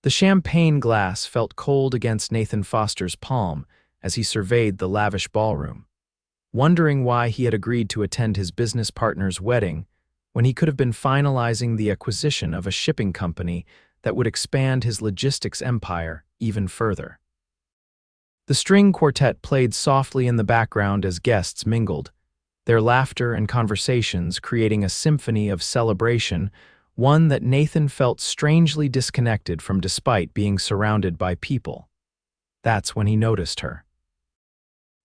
The champagne glass felt cold against Nathan Foster's palm as he surveyed the lavish ballroom, wondering why he had agreed to attend his business partner's wedding when he could have been finalizing the acquisition of a shipping company that would expand his logistics empire even further. The string quartet played softly in the background as guests mingled, their laughter and conversations creating a symphony of celebration, one that Nathan felt strangely disconnected from despite being surrounded by people. That's when he noticed her.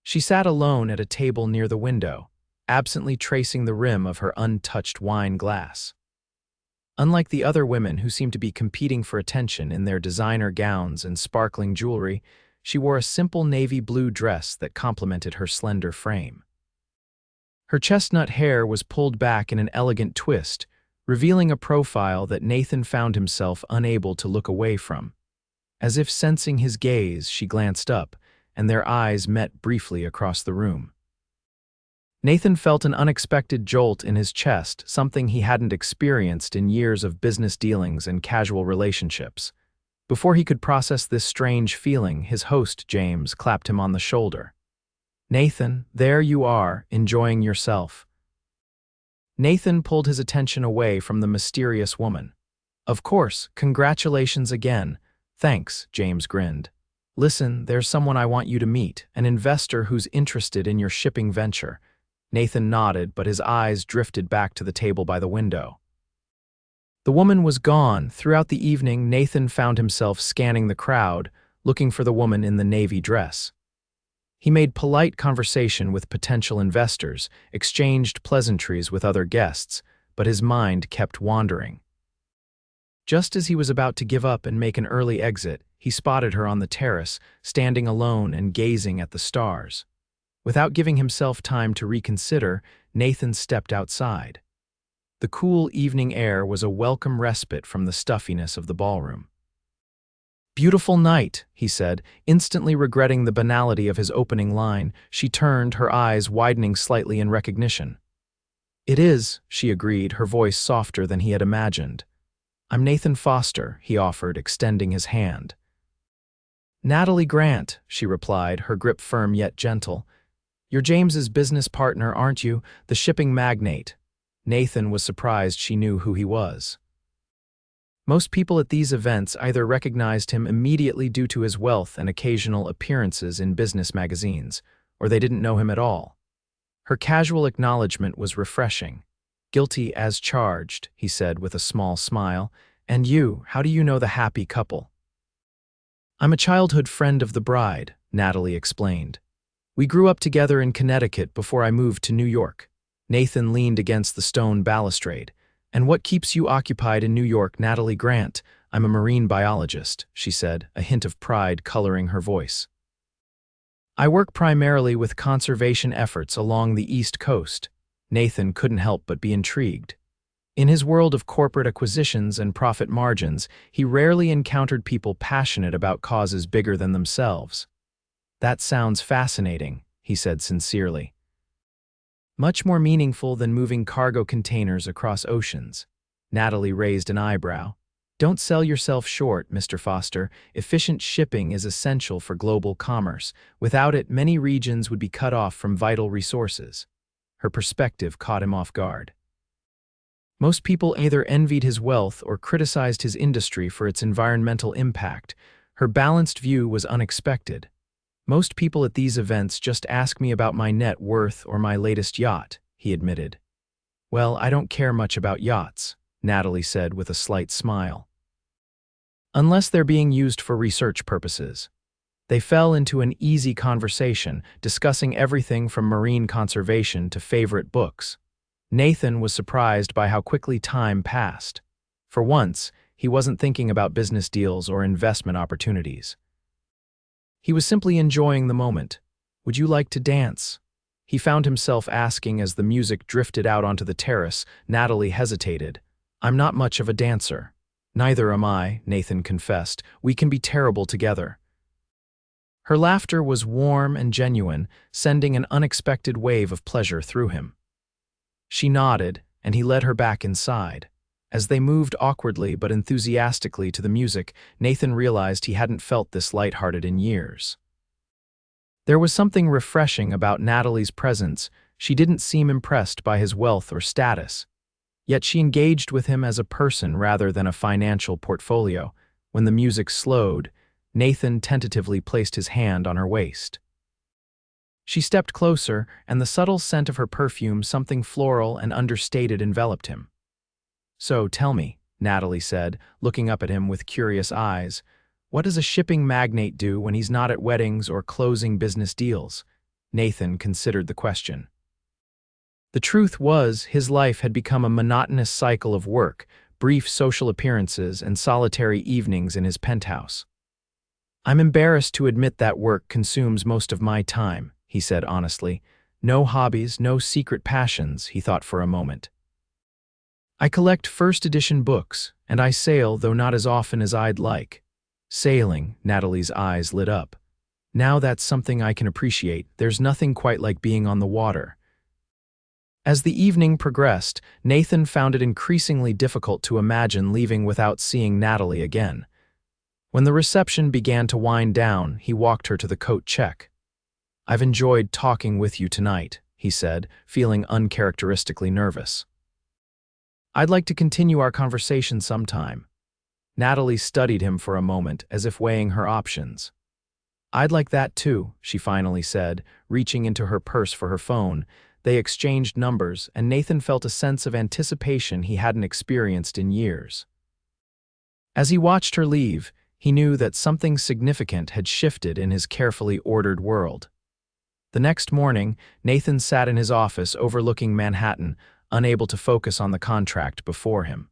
She sat alone at a table near the window, absently tracing the rim of her untouched wine glass. Unlike the other women who seemed to be competing for attention in their designer gowns and sparkling jewelry, she wore a simple navy blue dress that complemented her slender frame. Her chestnut hair was pulled back in an elegant twist, revealing a profile that Nathan found himself unable to look away from. As if sensing his gaze, she glanced up, and their eyes met briefly across the room. Nathan felt an unexpected jolt in his chest, something he hadn't experienced in years of business dealings and casual relationships. Before he could process this strange feeling, his host, James, clapped him on the shoulder. "Nathan, there you are, enjoying yourself." Nathan pulled his attention away from the mysterious woman. "Of course, congratulations again." "Thanks," James grinned. "Listen, there's someone I want you to meet, an investor who's interested in your shipping venture." Nathan nodded, but his eyes drifted back to the table by the window. The woman was gone. Throughout the evening, Nathan found himself scanning the crowd, looking for the woman in the navy dress. He made polite conversation with potential investors, exchanged pleasantries with other guests, but his mind kept wandering. Just as he was about to give up and make an early exit, he spotted her on the terrace, standing alone and gazing at the stars. Without giving himself time to reconsider, Nathan stepped outside. The cool evening air was a welcome respite from the stuffiness of the ballroom. "Beautiful night," he said, instantly regretting the banality of his opening line. She turned, her eyes widening slightly in recognition. "It is," she agreed, her voice softer than he had imagined. "I'm Nathan Foster," he offered, extending his hand. "Natalie Grant," she replied, her grip firm yet gentle. "You're James's business partner, aren't you? The shipping magnate." Nathan was surprised she knew who he was. Most people at these events either recognized him immediately due to his wealth and occasional appearances in business magazines, or they didn't know him at all. Her casual acknowledgement was refreshing. "Guilty as charged," he said with a small smile. "And you, how do you know the happy couple?" "I'm a childhood friend of the bride," Natalie explained. "We grew up together in Connecticut before I moved to New York." Nathan leaned against the stone balustrade. "And what keeps you occupied in New York, Natalie Grant?" "I'm a marine biologist," she said, a hint of pride coloring her voice. "I work primarily with conservation efforts along the East Coast." Nathan couldn't help but be intrigued. In his world of corporate acquisitions and profit margins, he rarely encountered people passionate about causes bigger than themselves. "That sounds fascinating," he said sincerely. "Much more meaningful than moving cargo containers across oceans." Natalie raised an eyebrow. "Don't sell yourself short, Mr. Foster. Efficient shipping is essential for global commerce. Without it, many regions would be cut off from vital resources." Her perspective caught him off guard. Most people either envied his wealth or criticized his industry for its environmental impact. Her balanced view was unexpected. "Most people at these events just ask me about my net worth or my latest yacht," he admitted. "Well, I don't care much about yachts," Natalie said with a slight smile. "Unless they're being used for research purposes." They fell into an easy conversation, discussing everything from marine conservation to favorite books. Nathan was surprised by how quickly time passed. For once, he wasn't thinking about business deals or investment opportunities. He was simply enjoying the moment. "Would you like to dance?" He found himself asking as the music drifted out onto the terrace. Natalie hesitated. "I'm not much of a dancer." "Neither am I," Nathan confessed. "We can be terrible together." Her laughter was warm and genuine, sending an unexpected wave of pleasure through him. She nodded, and he led her back inside. As they moved awkwardly but enthusiastically to the music, Nathan realized he hadn't felt this lighthearted in years. There was something refreshing about Natalie's presence. She didn't seem impressed by his wealth or status. Yet she engaged with him as a person rather than a financial portfolio. When the music slowed, Nathan tentatively placed his hand on her waist. She stepped closer, and the subtle scent of her perfume, something floral and understated, enveloped him. "So, tell me," Natalie said, looking up at him with curious eyes, "what does a shipping magnate do when he's not at weddings or closing business deals?" Nathan considered the question. The truth was, his life had become a monotonous cycle of work, brief social appearances, and solitary evenings in his penthouse. "I'm embarrassed to admit that work consumes most of my time," he said honestly. "No hobbies, no secret passions," he thought for a moment. "I collect first-edition books, and I sail, though not as often as I'd like." "Sailing," Natalie's eyes lit up. "Now that's something I can appreciate. There's nothing quite like being on the water." As the evening progressed, Nathan found it increasingly difficult to imagine leaving without seeing Natalie again. When the reception began to wind down, he walked her to the coat check. "I've enjoyed talking with you tonight," he said, feeling uncharacteristically nervous. "I'd like to continue our conversation sometime." Natalie studied him for a moment, as if weighing her options. "I'd like that too," she finally said, reaching into her purse for her phone. They exchanged numbers, and Nathan felt a sense of anticipation he hadn't experienced in years. As he watched her leave, he knew that something significant had shifted in his carefully ordered world. The next morning, Nathan sat in his office overlooking Manhattan, unable to focus on the contract before him.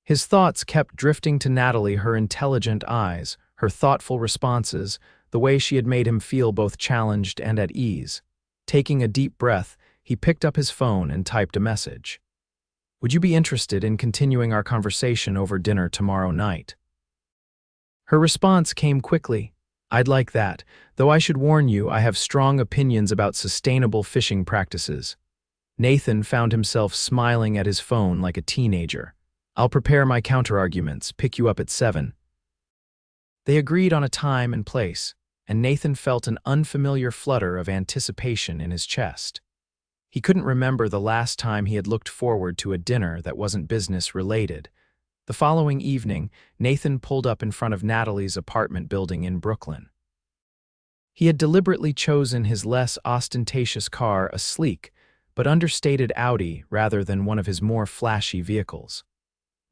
His thoughts kept drifting to Natalie, her intelligent eyes, her thoughtful responses, the way she had made him feel both challenged and at ease. Taking a deep breath, he picked up his phone and typed a message. "Would you be interested in continuing our conversation over dinner tomorrow night?" Her response came quickly. "I'd like that, though I should warn you I have strong opinions about sustainable fishing practices." Nathan found himself smiling at his phone like a teenager. "I'll prepare my counterarguments, pick you up at 7. They agreed on a time and place, and Nathan felt an unfamiliar flutter of anticipation in his chest. He couldn't remember the last time he had looked forward to a dinner that wasn't business-related. The following evening, Nathan pulled up in front of Natalie's apartment building in Brooklyn. He had deliberately chosen his less ostentatious car, a sleek but understated Audi, rather than one of his more flashy vehicles.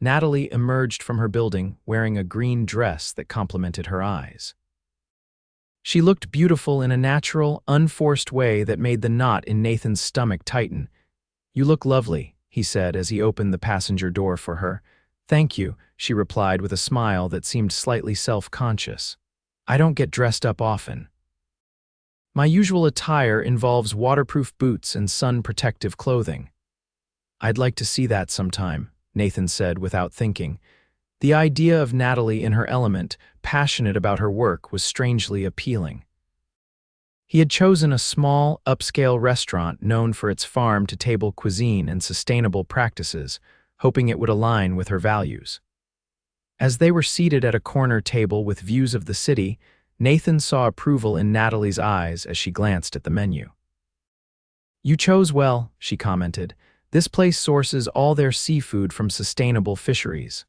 Natalie emerged from her building wearing a green dress that complemented her eyes. She looked beautiful in a natural, unforced way that made the knot in Nathan's stomach tighten. "You look lovely," he said as he opened the passenger door for her. "Thank you," she replied with a smile that seemed slightly self-conscious. "I don't get dressed up often. My usual attire involves waterproof boots and sun-protective clothing." "I'd like to see that sometime," Nathan said without thinking. The idea of Natalie in her element, passionate about her work, was strangely appealing. He had chosen a small, upscale restaurant known for its farm-to-table cuisine and sustainable practices, hoping it would align with her values. As they were seated at a corner table with views of the city, Nathan saw approval in Natalie's eyes as she glanced at the menu. "You chose well," she commented. "This place sources all their seafood from sustainable fisheries."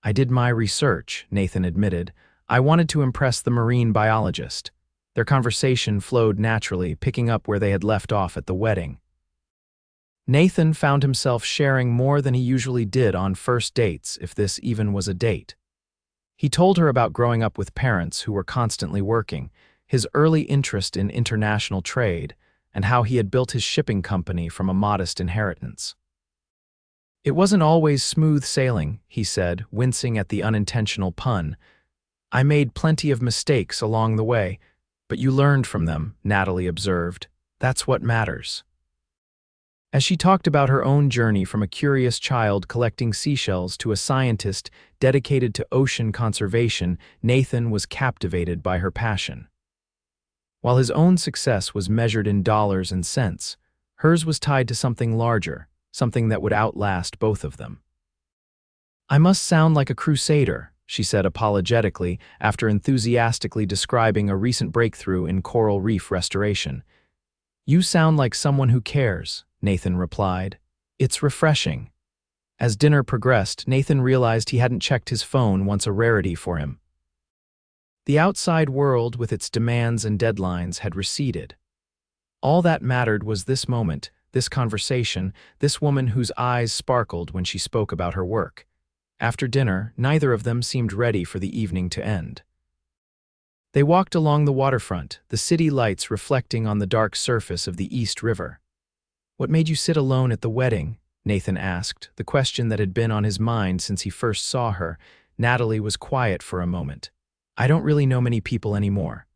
"I did my research," Nathan admitted. "I wanted to impress the marine biologist." Their conversation flowed naturally, picking up where they had left off at the wedding. Nathan found himself sharing more than he usually did on first dates, if this even was a date. He told her about growing up with parents who were constantly working, his early interest in international trade, and how he had built his shipping company from a modest inheritance. "It wasn't always smooth sailing," he said, wincing at the unintentional pun. "I made plenty of mistakes along the way, but you learned from them," Natalie observed. "That's what matters." As she talked about her own journey from a curious child collecting seashells to a scientist dedicated to ocean conservation, Nathan was captivated by her passion. While his own success was measured in dollars and cents, hers was tied to something larger, something that would outlast both of them. I must sound like a crusader, she said apologetically after enthusiastically describing a recent breakthrough in coral reef restoration. You sound like someone who cares, Nathan replied. It's refreshing. As dinner progressed, Nathan realized he hadn't checked his phone, once a rarity for him. The outside world, with its demands and deadlines, had receded. All that mattered was this moment, this conversation, this woman whose eyes sparkled when she spoke about her work. After dinner, neither of them seemed ready for the evening to end. They walked along the waterfront, the city lights reflecting on the dark surface of the East River. What made you sit alone at the wedding? Nathan asked, the question that had been on his mind since he first saw her. Natalie was quiet for a moment. I don't really know many people anymore.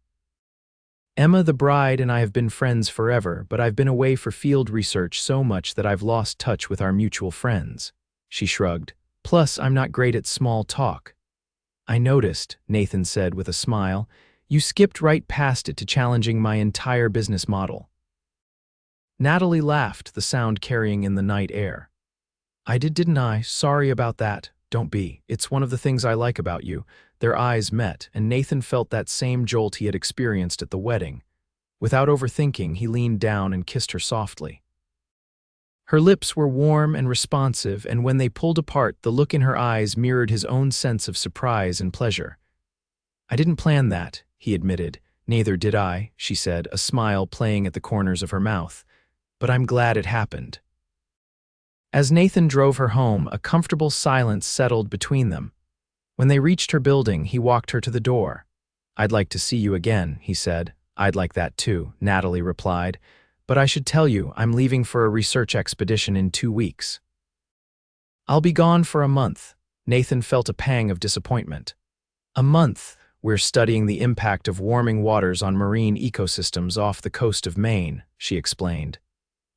Emma, the bride, and I have been friends forever, but I've been away for field research so much that I've lost touch with our mutual friends. She shrugged. Plus, I'm not great at small talk. I noticed, Nathan said with a smile. You skipped right past it to challenging my entire business model. Natalie laughed, the sound carrying in the night air. I did, didn't I? Sorry about that. Don't be. It's one of the things I like about you. Their eyes met, and Nathan felt that same jolt he had experienced at the wedding. Without overthinking, he leaned down and kissed her softly. Her lips were warm and responsive, and when they pulled apart, the look in her eyes mirrored his own sense of surprise and pleasure. I didn't plan that, he admitted. Neither did I, she said, a smile playing at the corners of her mouth. But I'm glad it happened. As Nathan drove her home, a comfortable silence settled between them. When they reached her building, he walked her to the door. I'd like to see you again, he said. I'd like that too, Natalie replied. But I should tell you, I'm leaving for a research expedition in 2 weeks. I'll be gone for a month. Nathan felt a pang of disappointment. A month? We're studying the impact of warming waters on marine ecosystems off the coast of Maine, she explained.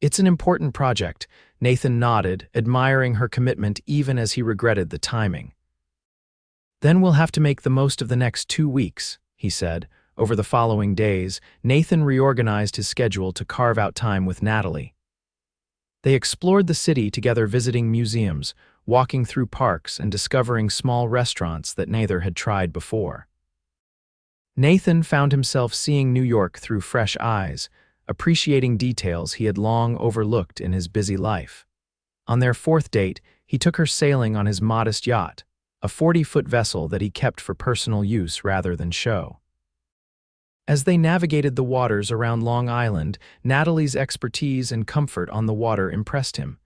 It's an important project, Nathan nodded, admiring her commitment even as he regretted the timing. Then we'll have to make the most of the next 2 weeks, he said. Over the following days, Nathan reorganized his schedule to carve out time with Natalie. They explored the city together, visiting museums, walking through parks, and discovering small restaurants that neither had tried before. Nathan found himself seeing New York through fresh eyes, appreciating details he had long overlooked in his busy life. On their 4th date, he took her sailing on his modest yacht, a 40-foot vessel that he kept for personal use rather than show. As they navigated the waters around Long Island, Natalie's expertise and comfort on the water impressed him.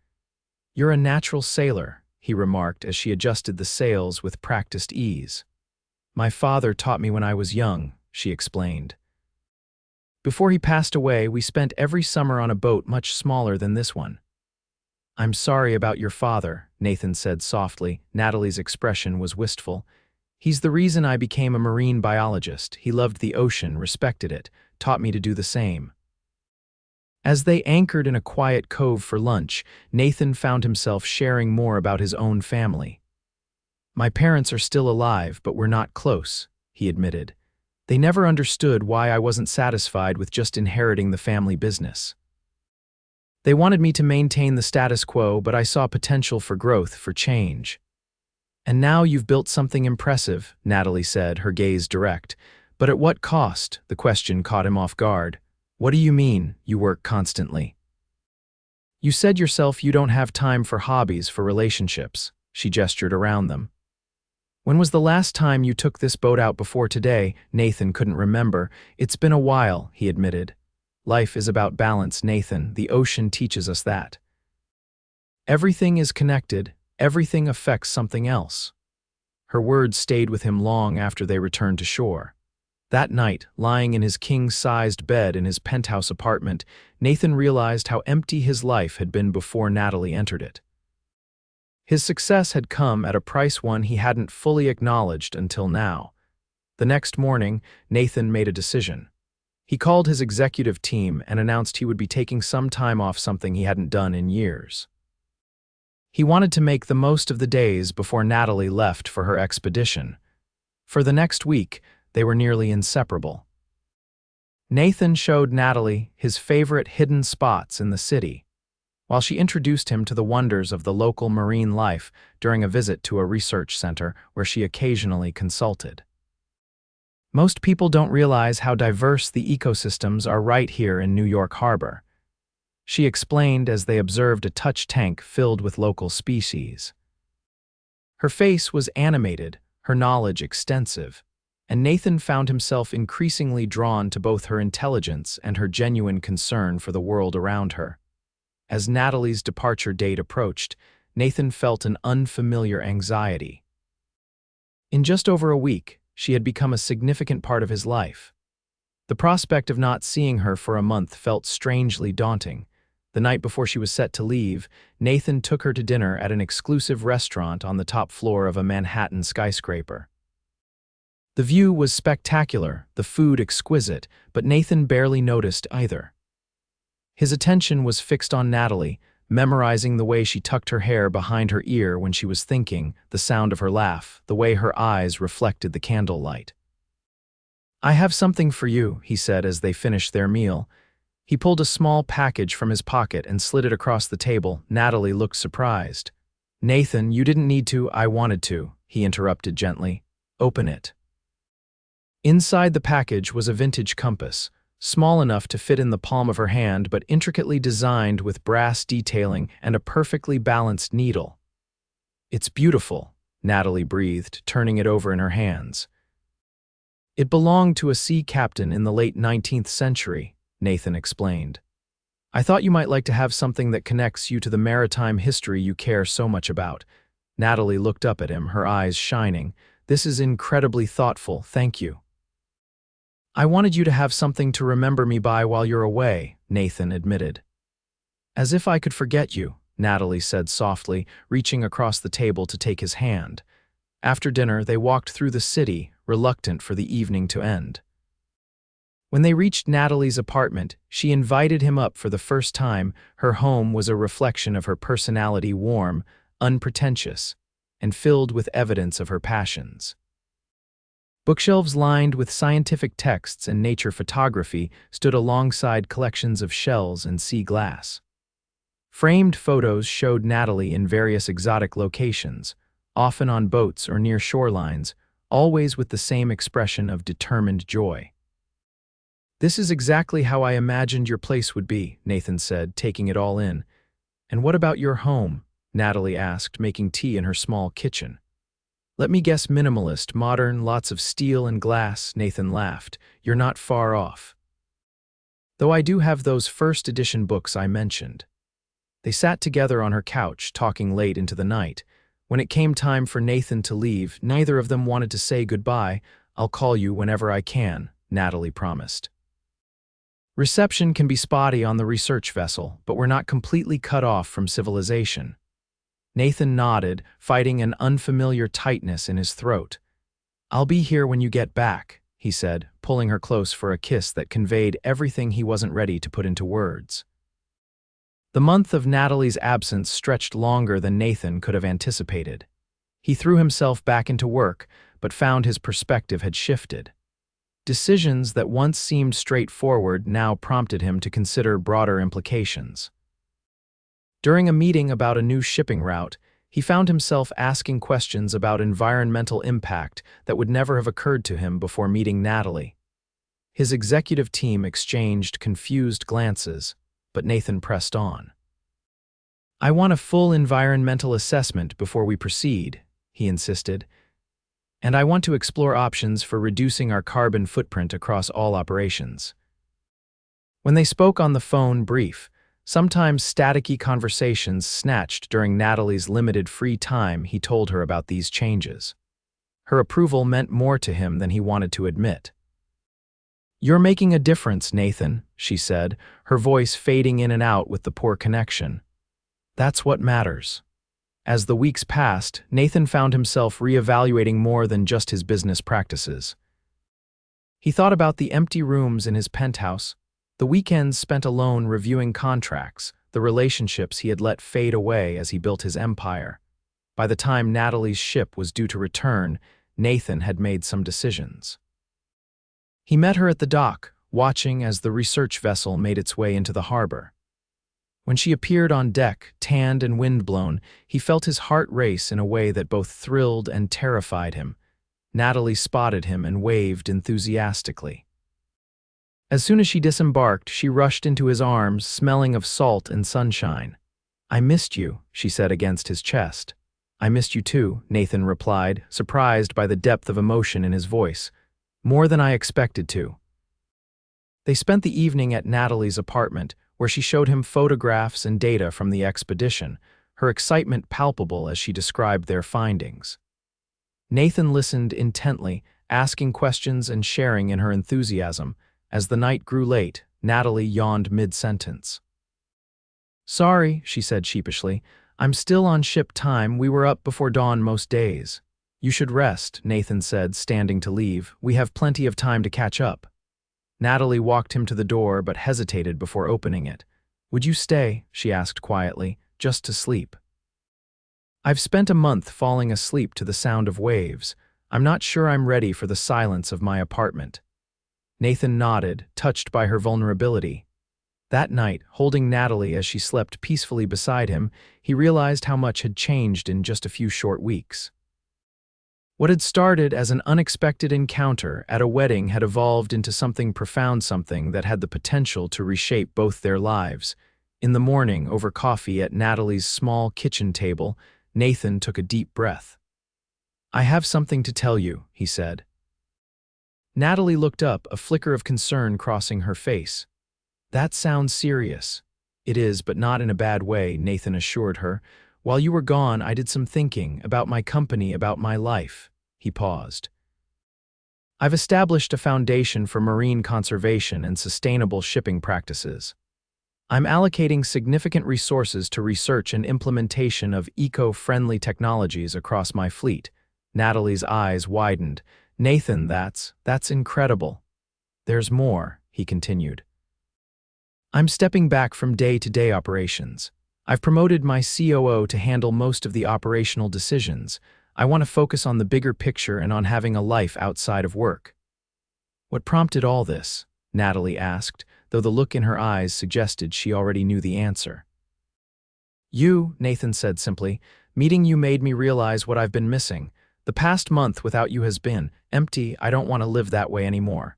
You're a natural sailor, he remarked as she adjusted the sails with practiced ease. My father taught me when I was young, she explained. Before he passed away, we spent every summer on a boat much smaller than this one. I'm sorry about your father, Nathan said softly. Natalie's expression was wistful. He's the reason I became a marine biologist. He loved the ocean, respected it, taught me to do the same. As they anchored in a quiet cove for lunch, Nathan found himself sharing more about his own family. My parents are still alive, but we're not close, he admitted. They never understood why I wasn't satisfied with just inheriting the family business. They wanted me to maintain the status quo, but I saw potential for growth, for change. And now you've built something impressive, Natalie said, her gaze direct. But at what cost? The question caught him off guard. What do you mean, you work constantly? You said yourself you don't have time for hobbies, for relationships. She gestured around them. When was the last time you took this boat out before today? Nathan couldn't remember. It's been a while, he admitted. Life is about balance, Nathan. The ocean teaches us that. Everything is connected. Everything affects something else. Her words stayed with him long after they returned to shore. That night, lying in his king-sized bed in his penthouse apartment, Nathan realized how empty his life had been before Natalie entered it. His success had come at a price one he hadn't fully acknowledged until now. The next morning, Nathan made a decision. He called his executive team and announced he would be taking some time off, something he hadn't done in years. He wanted to make the most of the days before Natalie left for her expedition. For the next week, they were nearly inseparable. Nathan showed Natalie his favorite hidden spots in the city. while she introduced him to the wonders of the local marine life during a visit to a research center where she occasionally consulted. Most people don't realize how diverse the ecosystems are right here in New York Harbor, she explained as they observed a touch tank filled with local species. Her face was animated, her knowledge extensive, and Nathan found himself increasingly drawn to both her intelligence and her genuine concern for the world around her. As Natalie's departure date approached, Nathan felt an unfamiliar anxiety. In just over a week, she had become a significant part of his life. The prospect of not seeing her for a month felt strangely daunting. The night before she was set to leave, Nathan took her to dinner at an exclusive restaurant on the top floor of a Manhattan skyscraper. The view was spectacular, the food exquisite, but Nathan barely noticed either. His attention was fixed on Natalie, memorizing the way she tucked her hair behind her ear when she was thinking, the sound of her laugh, the way her eyes reflected the candlelight. "I have something for you," he said as they finished their meal. He pulled a small package from his pocket and slid it across the table. Natalie looked surprised. "Nathan, you didn't need to, I wanted to," he interrupted gently. "Open it." Inside the package was a vintage compass, small enough to fit in the palm of her hand but intricately designed with brass detailing and a perfectly balanced needle. "It's beautiful," Natalie breathed, turning it over in her hands. "It belonged to a sea captain in the late 19th century, Nathan explained. "I thought you might like to have something that connects you to the maritime history you care so much about." Natalie looked up at him, her eyes shining. "This is incredibly thoughtful, thank you." "I wanted you to have something to remember me by while you're away," Nathan admitted. "As if I could forget you," Natalie said softly, reaching across the table to take his hand. After dinner, they walked through the city, reluctant for the evening to end. When they reached Natalie's apartment, she invited him up for the first time. Her home was a reflection of her personality, warm, unpretentious, and filled with evidence of her passions. Bookshelves lined with scientific texts and nature photography stood alongside collections of shells and sea glass. Framed photos showed Natalie in various exotic locations, often on boats or near shorelines, always with the same expression of determined joy. "This is exactly how I imagined your place would be," Nathan said, taking it all in. "And what about your home?" Natalie asked, making tea in her small kitchen. "Let me guess, minimalist, modern, lots of steel and glass," Nathan laughed. "You're not far off. Though I do have those first edition books I mentioned." They sat together on her couch, talking late into the night. When it came time for Nathan to leave, neither of them wanted to say goodbye. "I'll call you whenever I can," Natalie promised. "Reception can be spotty on the research vessel, but we're not completely cut off from civilization." Nathan nodded, fighting an unfamiliar tightness in his throat. "I'll be here when you get back," he said, pulling her close for a kiss that conveyed everything he wasn't ready to put into words. The month of Natalie's absence stretched longer than Nathan could have anticipated. He threw himself back into work, but found his perspective had shifted. Decisions that once seemed straightforward now prompted him to consider broader implications. During a meeting about a new shipping route, he found himself asking questions about environmental impact that would never have occurred to him before meeting Natalie. His executive team exchanged confused glances, but Nathan pressed on. "I want a full environmental assessment before we proceed," he insisted. "And I want to explore options for reducing our carbon footprint across all operations." When they spoke on the phone, brief, sometimes staticky conversations snatched during Natalie's limited free time, he told her about these changes. Her approval meant more to him than he wanted to admit. "You're making a difference, Nathan," she said, her voice fading in and out with the poor connection. "That's what matters." As the weeks passed, Nathan found himself reevaluating more than just his business practices. He thought about the empty rooms in his penthouse, the weekends spent alone reviewing contracts, the relationships he had let fade away as he built his empire. By the time Natalie's ship was due to return, Nathan had made some decisions. He met her at the dock, watching as the research vessel made its way into the harbor. When she appeared on deck, tanned and windblown, he felt his heart race in a way that both thrilled and terrified him. Natalie spotted him and waved enthusiastically. As soon as she disembarked, she rushed into his arms, smelling of salt and sunshine. "I missed you," she said against his chest. "I missed you too," Nathan replied, surprised by the depth of emotion in his voice. "More than I expected to." They spent the evening at Natalie's apartment, where she showed him photographs and data from the expedition, her excitement palpable as she described their findings. Nathan listened intently, asking questions and sharing in her enthusiasm. As the night grew late, Natalie yawned mid-sentence. "Sorry," she said sheepishly. "I'm still on ship time. We were up before dawn most days." "You should rest," Nathan said, standing to leave. "We have plenty of time to catch up." Natalie walked him to the door but hesitated before opening it. "Would you stay?" she asked quietly, "just to sleep?" "I've spent a month falling asleep to the sound of waves. I'm not sure I'm ready for the silence of my apartment." Nathan nodded, touched by her vulnerability. That night, holding Natalie as she slept peacefully beside him, he realized how much had changed in just a few short weeks. What had started as an unexpected encounter at a wedding had evolved into something profound, something that had the potential to reshape both their lives. In the morning, over coffee at Natalie's small kitchen table, Nathan took a deep breath. "I have something to tell you," he said. Natalie looked up, a flicker of concern crossing her face. "That sounds serious." "It is, but not in a bad way," Nathan assured her. "While you were gone, I did some thinking about my company, about my life." He paused. "I've established a foundation for marine conservation and sustainable shipping practices. I'm allocating significant resources to research and implementation of eco-friendly technologies across my fleet." Natalie's eyes widened. "Nathan, that's incredible." "There's more," he continued. "I'm stepping back from day-to-day operations. I've promoted my COO to handle most of the operational decisions. I want to focus on the bigger picture and on having a life outside of work." "What prompted all this?" Natalie asked, though the look in her eyes suggested she already knew the answer. "You," Nathan said simply. "Meeting you made me realize what I've been missing. The past month without you has been empty. I don't want to live that way anymore."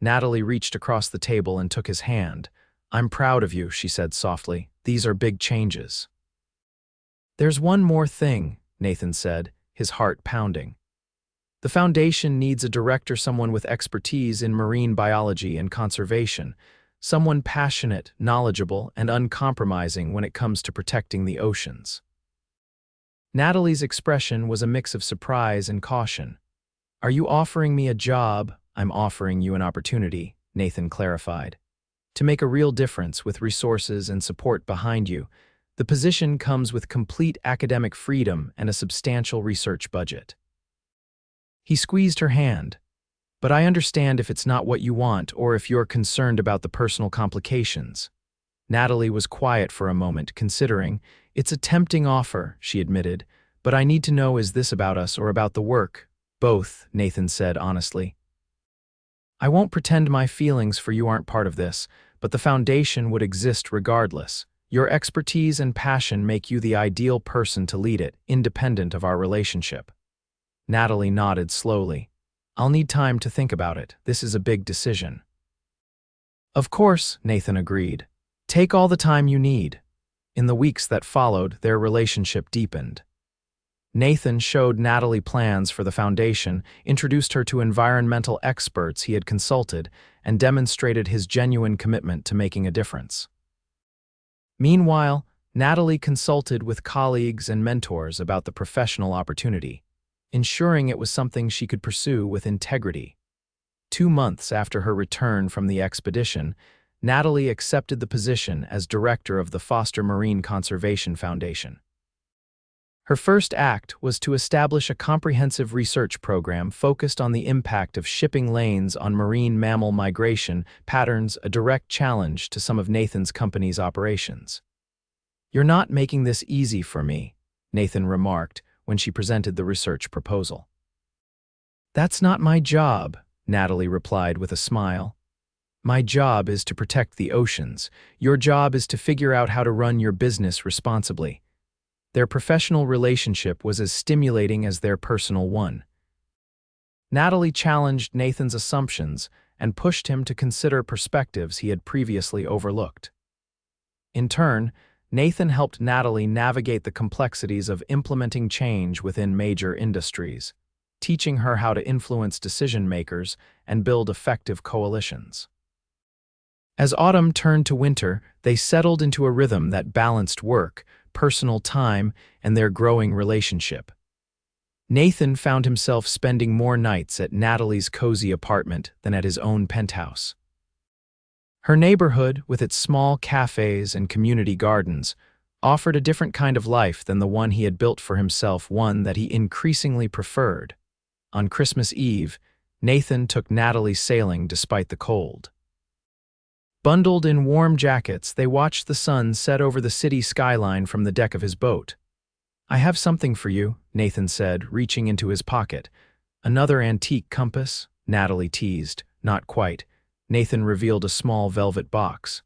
Natalie reached across the table and took his hand. "I'm proud of you," she said softly. "These are big changes." "There's one more thing," Nathan said, his heart pounding. "The foundation needs a director, someone with expertise in marine biology and conservation, someone passionate, knowledgeable, and uncompromising when it comes to protecting the oceans." Natalie's expression was a mix of surprise and caution. "Are you offering me a job?" "I'm offering you an opportunity," Nathan clarified. "To make a real difference with resources and support behind you. The position comes with complete academic freedom and a substantial research budget." He squeezed her hand. "But I understand if it's not what you want or if you're concerned about the personal complications." Natalie was quiet for a moment, considering. "It's a tempting offer," she admitted, "but I need to know, is this about us or about the work?" "Both," Nathan said honestly. "I won't pretend my feelings for you aren't part of this, but the foundation would exist regardless. Your expertise and passion make you the ideal person to lead it, independent of our relationship." Natalie nodded slowly. "I'll need time to think about it. This is a big decision." "Of course," Nathan agreed. "Take all the time you need." In the weeks that followed, their relationship deepened. Nathan showed Natalie plans for the foundation, introduced her to environmental experts he had consulted, and demonstrated his genuine commitment to making a difference. Meanwhile, Natalie consulted with colleagues and mentors about the professional opportunity, ensuring it was something she could pursue with integrity. 2 months after her return from the expedition, Natalie accepted the position as director of the Foster Marine Conservation Foundation. Her first act was to establish a comprehensive research program focused on the impact of shipping lanes on marine mammal migration patterns, a direct challenge to some of Nathan's company's operations. "You're not making this easy for me," Nathan remarked when she presented the research proposal. "That's not my job," Natalie replied with a smile. My job is to protect the oceans. Your job is to figure out how to run your business responsibly. Their professional relationship was as stimulating as their personal one. Natalie challenged Nathan's assumptions and pushed him to consider perspectives he had previously overlooked. In turn, Nathan helped Natalie navigate the complexities of implementing change within major industries, teaching her how to influence decision-makers and build effective coalitions. As autumn turned to winter, they settled into a rhythm that balanced work, personal time, and their growing relationship. Nathan found himself spending more nights at Natalie's cozy apartment than at his own penthouse. Her neighborhood, with its small cafes and community gardens, offered a different kind of life than the one he had built for himself, one that he increasingly preferred. On Christmas Eve, Nathan took Natalie sailing despite the cold. Bundled in warm jackets, they watched the sun set over the city skyline from the deck of his boat. "I have something for you," Nathan said, reaching into his pocket. "Another antique compass?" Natalie teased. "Not quite." Nathan revealed a small velvet box.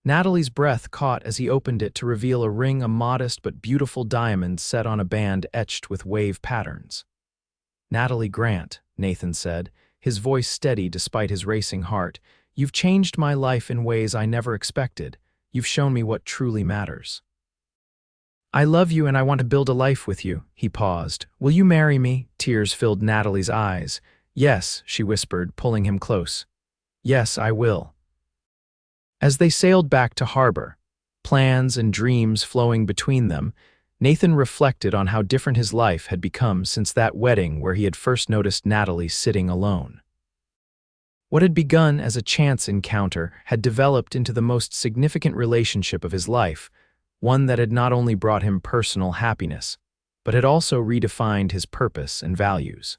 Natalie's breath caught as he opened it to reveal a ring, a modest but beautiful diamond set on a band etched with wave patterns. "Natalie Grant," Nathan said, his voice steady despite his racing heart. "You've changed my life in ways I never expected. You've shown me what truly matters." "I love you and I want to build a life with you," he paused. "Will you marry me?" Tears filled Natalie's eyes. "Yes," she whispered, pulling him close. "Yes, I will." As they sailed back to harbor, plans and dreams flowing between them, Nathan reflected on how different his life had become since that wedding where he had first noticed Natalie sitting alone. What had begun as a chance encounter had developed into the most significant relationship of his life, one that had not only brought him personal happiness, but had also redefined his purpose and values.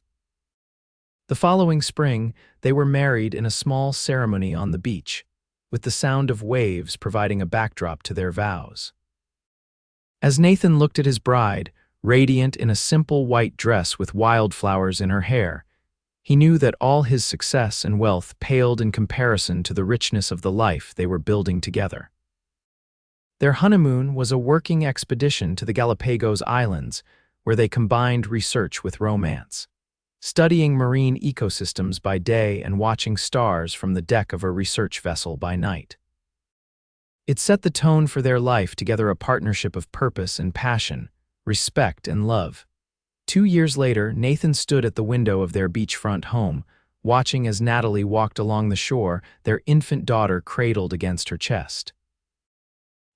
The following spring, they were married in a small ceremony on the beach, with the sound of waves providing a backdrop to their vows. As Nathan looked at his bride, radiant in a simple white dress with wildflowers in her hair, he knew that all his success and wealth paled in comparison to the richness of the life they were building together. Their honeymoon was a working expedition to the Galapagos Islands, where they combined research with romance, studying marine ecosystems by day and watching stars from the deck of a research vessel by night. It set the tone for their life together, a partnership of purpose and passion, respect and love. 2 years later, Nathan stood at the window of their beachfront home, watching as Natalie walked along the shore, their infant daughter cradled against her chest.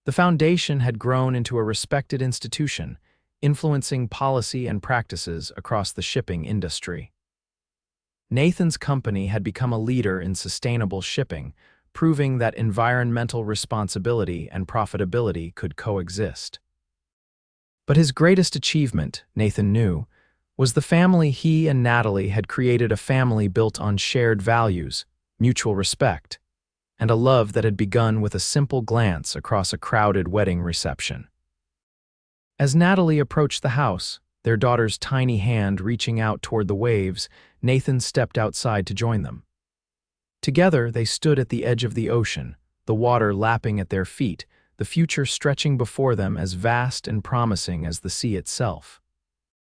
The foundation had grown into a respected institution, influencing policy and practices across the shipping industry. Nathan's company had become a leader in sustainable shipping, proving that environmental responsibility and profitability could coexist. But his greatest achievement, Nathan knew, was the family he and Natalie had created, a family built on shared values, mutual respect, and a love that had begun with a simple glance across a crowded wedding reception. As Natalie approached the house, their daughter's tiny hand reaching out toward the waves, Nathan stepped outside to join them. Together, they stood at the edge of the ocean, the water lapping at their feet, the future stretching before them as vast and promising as the sea itself.